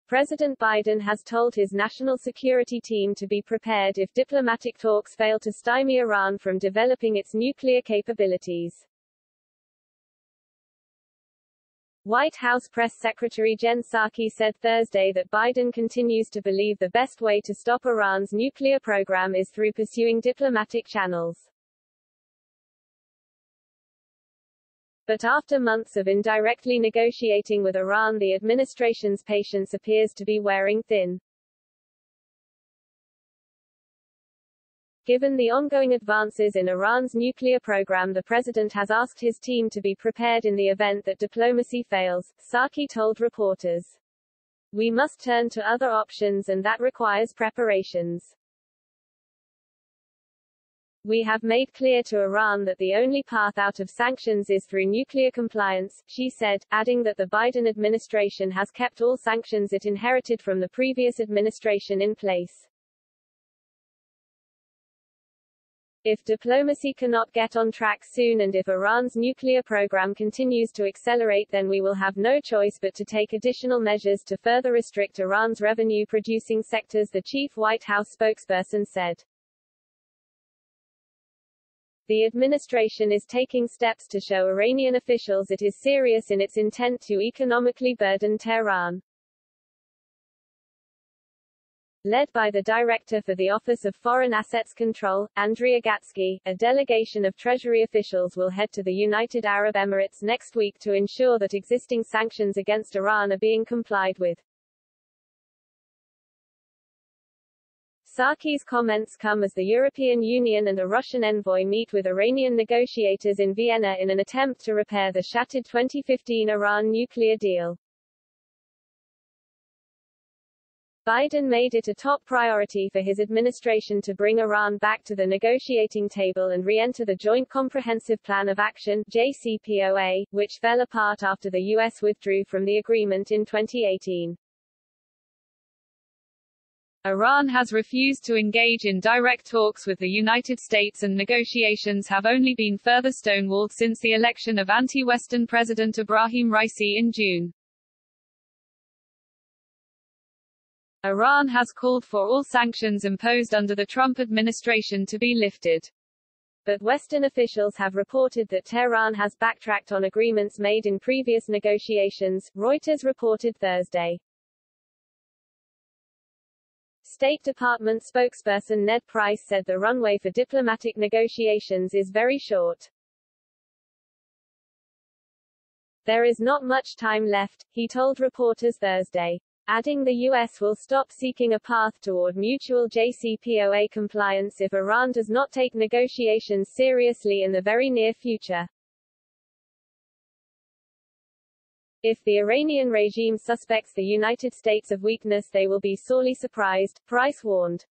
President Biden has told his national security team to be prepared if diplomatic talks fail to stymie Iran from developing its nuclear capabilities. White House Press Secretary Jen Psaki said Thursday that Biden continues to believe the best way to stop Iran's nuclear program is through pursuing diplomatic channels. But after months of indirectly negotiating with Iran, the administration's patience appears to be wearing thin. Given the ongoing advances in Iran's nuclear program, the president has asked his team to be prepared in the event that diplomacy fails, Psaki told reporters. We must turn to other options, and that requires preparations. We have made clear to Iran that the only path out of sanctions is through nuclear compliance, she said, adding that the Biden administration has kept all sanctions it inherited from the previous administration in place. If diplomacy cannot get on track soon and if Iran's nuclear program continues to accelerate, then we will have no choice but to take additional measures to further restrict Iran's revenue-producing sectors, the chief White House spokesperson said. The administration is taking steps to show Iranian officials it is serious in its intent to economically burden Tehran. Led by the Director for the Office of Foreign Assets Control, Andrea Gatsky, a delegation of Treasury officials will head to the United Arab Emirates next week to ensure that existing sanctions against Iran are being complied with. Psaki's comments come as the European Union and a Russian envoy meet with Iranian negotiators in Vienna in an attempt to repair the shattered 2015 Iran nuclear deal. Biden made it a top priority for his administration to bring Iran back to the negotiating table and re-enter the Joint Comprehensive Plan of Action (JCPOA), which fell apart after the U.S. withdrew from the agreement in 2018. Iran has refused to engage in direct talks with the United States, and negotiations have only been further stonewalled since the election of anti-Western President Ebrahim Raisi in June. Iran has called for all sanctions imposed under the Trump administration to be lifted. But Western officials have reported that Tehran has backtracked on agreements made in previous negotiations, Reuters reported Thursday. State Department spokesperson Ned Price said the runway for diplomatic negotiations is very short. There is not much time left, he told reporters Thursday, adding the U.S. will stop seeking a path toward mutual JCPOA compliance if Iran does not take negotiations seriously in the very near future. If the Iranian regime suspects the United States of weakness, they will be sorely surprised, Price warned.